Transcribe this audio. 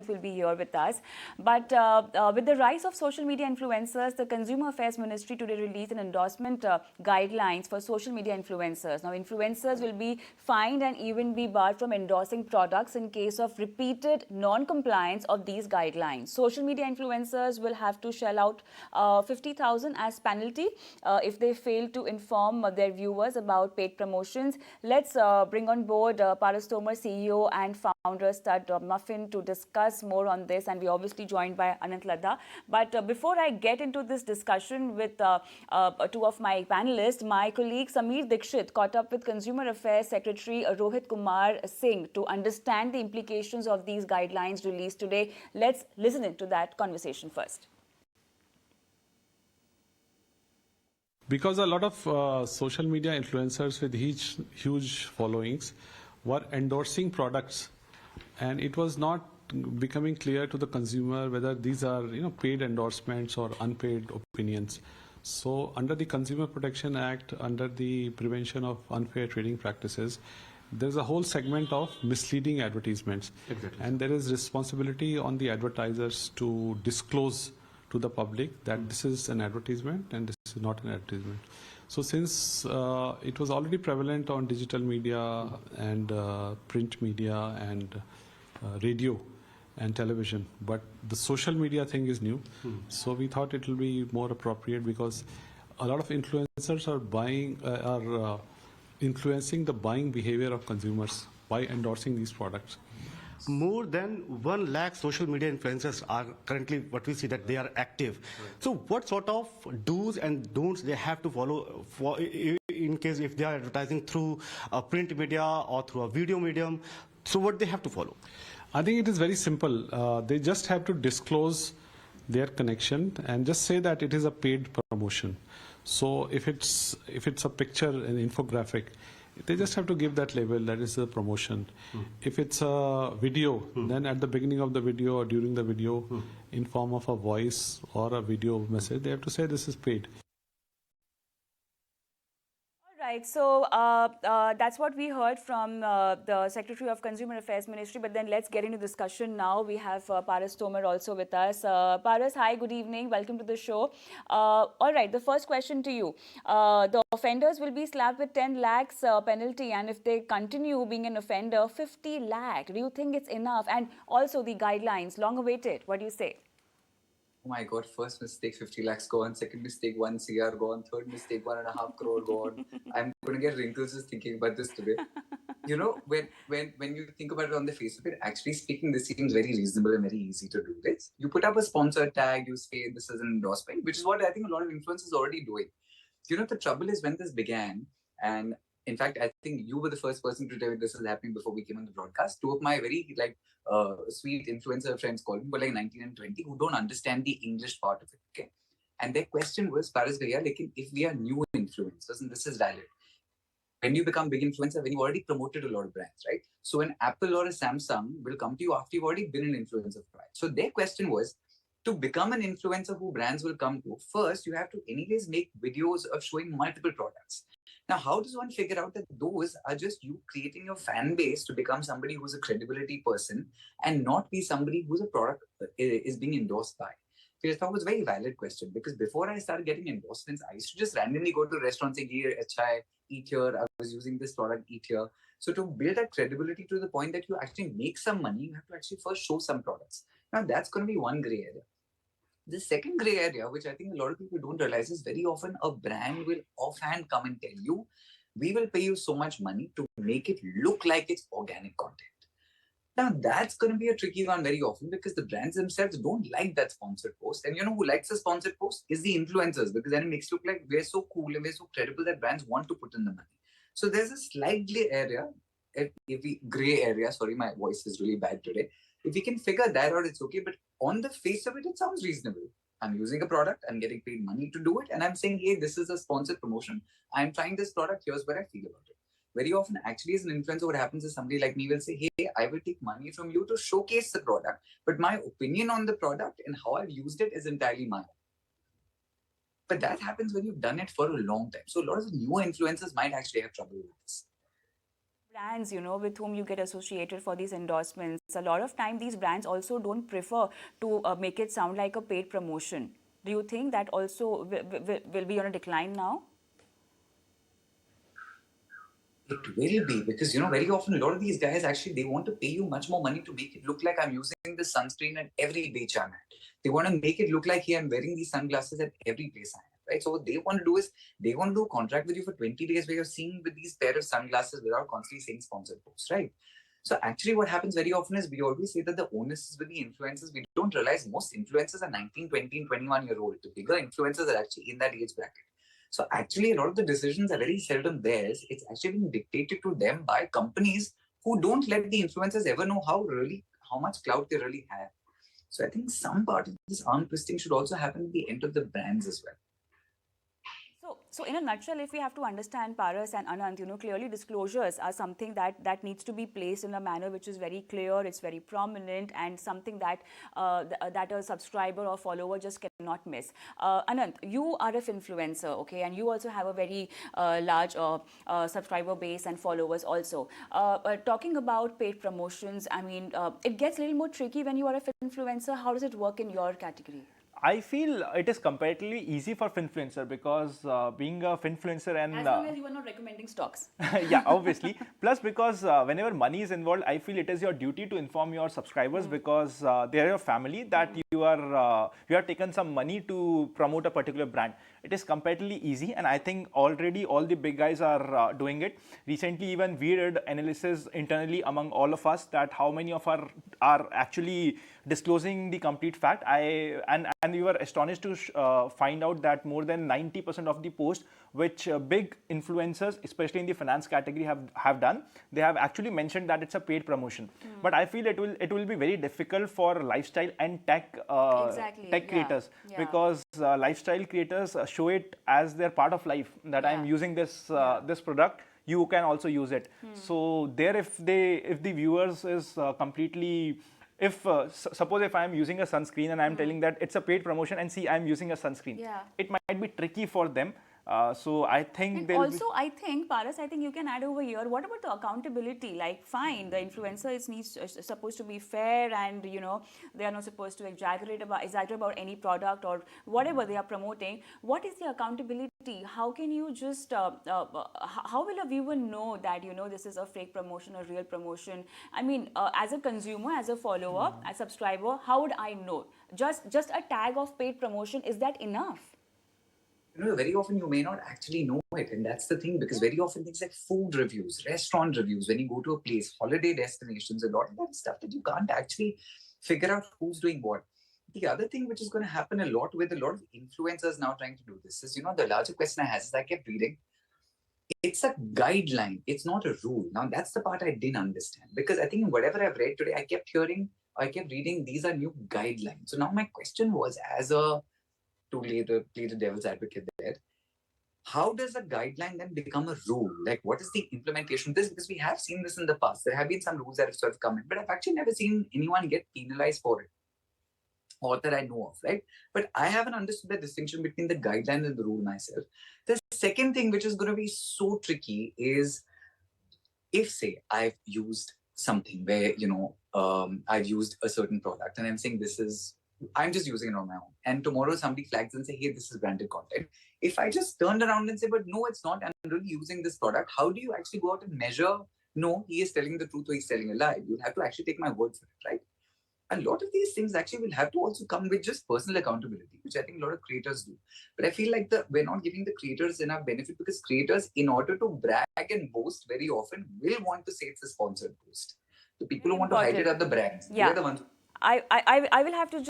will be here with us. But with the rise of social media influencers, the Consumer Affairs Ministry today released an endorsement guidelines for social media influencers. Now, influencers will be fined and even be barred from endorsing products in case of repeated non-compliance of these guidelines. Social media influencers will have to shell out 50,000 as penalty if they fail to inform their viewers about paid promotions. Let's bring on board Paras Tomar, CEO and founder Stud Muffin, to discuss more on this, and we're obviously joined by Anant Ladha. But before I get into this discussion with two of my panelists, my colleague Sameer Dikshit caught up with Consumer Affairs Secretary Rohit Kumar Singh to understand the implications of these guidelines released today. Let's listen into that conversation first. Because a lot of social media influencers with huge followings were endorsing products, and it was not becoming clear to the consumer whether these are paid endorsements or unpaid opinions. So under the Consumer Protection Act, under the Prevention of Unfair Trading Practices, there's a whole segment of misleading advertisements. Exactly. And there is responsibility on the advertisers to disclose to the public that this is an advertisement and this is not an advertisement. So since it was already prevalent on digital media and print media and radio and television, but the social media thing is new. So we thought it will be more appropriate because a lot of influencers are influencing the buying behavior of consumers by endorsing these products. More than 1 lakh social media influencers are currently what we see that they are active. Right. So what sort of do's and don'ts they have to follow in case if they are advertising through a print media or through a video medium? So what they have to follow? I think it is very simple. They just have to disclose their connection and just say that it is a paid promotion. So if it's a picture, an infographic, they just have to give that label, that is a promotion. If it's a video, then at the beginning of the video or during the video, in form of a voice or a video message, they have to say this is paid. Right, so that's what we heard from the Secretary of Consumer Affairs Ministry. But then let's get into discussion now. We have Paras Tomar also with us. Paras, hi, good evening. Welcome to the show. All right, the first question to you. The offenders will be slapped with 10 lakhs penalty, and if they continue being an offender, 50 lakh. Do you think it's enough? And also the guidelines, long awaited. What do you say? Oh my God, first mistake 50 lakhs gone, second mistake 1 CR gone, third mistake 1.5 crore gone. I'm going to get wrinkles just thinking about this today. When you think about it on the face of it, actually speaking, this seems very reasonable and very easy to do this. You put up a sponsor tag, you say this is an endorsement, which is what I think a lot of influencers are already doing. The trouble is when this began, and in fact, I think you were the first person to tell me this is happening before we came on the broadcast. Two of my very sweet influencer friends called me, were like 19 and 20, who don't understand the English part of it. Okay, and their question was, Paras bhaiya, if we are new influencers, and this is valid, when you become big influencer, when you already promoted a lot of brands, right? So an Apple or a Samsung will come to you after you've already been an influencer for a while. So their question was, to become an influencer who brands will come to, first you have to anyways make videos of showing multiple products. Now, how does one figure out that those are just you creating your fan base to become somebody who's a credibility person and not be somebody who's a product is being endorsed by? So I thought it was a very valid question, because before I started getting endorsements, I used to just randomly go to a restaurant saying, here, achha, eat here, I was using this product, eat here. So to build that credibility to the point that you actually make some money, you have to actually first show some products. Now, that's going to be one gray area. The second gray area, which I think a lot of people don't realize, is very often a brand will offhand come and tell you, we will pay you so much money to make it look like it's organic content. Now, that's going to be a tricky one very often, because the brands themselves don't like that sponsored post. And who likes a sponsored post is the influencers, because then it makes it look like we're so cool and we're so credible that brands want to put in the money. So there's a slight gray area, sorry, my voice is really bad today. If we can figure that out, it's okay. But on the face of it, it sounds reasonable. I'm using a product, I'm getting paid money to do it, and I'm saying, hey, this is a sponsored promotion. I'm trying this product, here's what I feel about it. Very often, actually, as an influencer, what happens is somebody like me will say, hey, I will take money from you to showcase the product, but my opinion on the product and how I've used it is entirely mine. But that happens when you've done it for a long time. So a lot of new influencers might actually have trouble with this. brands, with whom you get associated for these endorsements, a lot of time these brands also don't prefer to make it sound like a paid promotion. Do you think that also will be on a decline now? It will be because very often a lot of these guys actually they want to pay you much more money to make it look like I'm using the sunscreen at every beach I'm at. They want to make it look like here I'm wearing these sunglasses at every place I am. Right. So what they want to do is they want to do a contract with you for 20 days where you're seeing with these pair of sunglasses without constantly saying sponsored posts, right? So actually what happens very often is we always say that the onus is with the influencers. We don't realize most influencers are 19, 20, and 21-year-old. The bigger influencers are actually in that age bracket. So actually, a lot of the decisions are very seldom theirs. It's actually being dictated to them by companies who don't let the influencers ever know how much clout they really have. So I think some part of this arm twisting should also happen at the end of the brands as well. So in a nutshell, if we have to understand Paras and Anant, clearly disclosures are something that needs to be placed in a manner which is very clear, it's very prominent, and something that that a subscriber or follower just cannot miss. Anant, you are an influencer, okay, and you also have a very large subscriber base and followers also. Talking about paid promotions, I mean, it gets a little more tricky when you are an influencer. How does it work in your category? I feel it is comparatively easy for finfluencer because being a finfluencer and as long as you are not recommending stocks. yeah, obviously. Plus, because whenever money is involved, I feel it is your duty to inform your subscribers because they are your family that you have taken some money to promote a particular brand. It is comparatively easy, and I think already all the big guys are doing it. Recently, even we did analysis internally among all of us that how many of are actually disclosing the complete fact. And we were astonished to find out that more than 90% of the posts which big influencers, especially in the finance category, have done, they have actually mentioned that it's a paid promotion. But I feel it will be very difficult for lifestyle and tech creators because lifestyle creators show it as their part of life that I'm using this this product. You can also use it. So there, if the viewers is completely. If suppose if I am using a sunscreen and I am telling that it's a paid promotion and see I am using a sunscreen, it might be tricky for them. So I think also I think Paras, I think you can add over here. What about the accountability? Like, fine, the influencer is supposed to be fair, and they are not supposed to exaggerate about any product or whatever they are promoting. What is the accountability? How can you just how will a viewer know that this is a fake promotion or real promotion? I mean, as a consumer, as a follower, as a subscriber, how would I know? Just a tag of paid promotion, is that enough? Very often you may not actually know it, and that's the thing, because very often things like food reviews, restaurant reviews, when you go to a place, holiday destinations, a lot of that stuff that you can't actually figure out who's doing what. The other thing which is going to happen a lot with a lot of influencers now trying to do this is, the larger question I had is I kept reading, it's a guideline, it's not a rule. Now that's the part I didn't understand, because I think whatever I've read today, I kept reading these are new guidelines. So now my question was, as a to play the devil's advocate there, how does a guideline then become a rule? Like, what is the implementation of this? Because we have seen this in the past. There have been some rules that have sort of come in, but I've actually never seen anyone get penalized for it, or that I know of, right? But I haven't understood the distinction between the guideline and the rule myself. The second thing, which is going to be so tricky, is if, say, I've used something where, I've used a certain product and I'm saying I'm just using it on my own. And tomorrow somebody flags and say, hey, this is branded content. If I just turned around and say, but no, it's not, I'm really using this product, how do you actually go out and measure, no, he is telling the truth or he's telling a lie? You'll have to actually take my word for it, right? A lot of these things actually will have to also come with just personal accountability, which I think a lot of creators do. But I feel like we're not giving the creators enough benefit, because creators, in order to brag and boast, very often will want to say it's a sponsored post. The people who want to hide it are the brands. Yeah. They're the ones. I will have to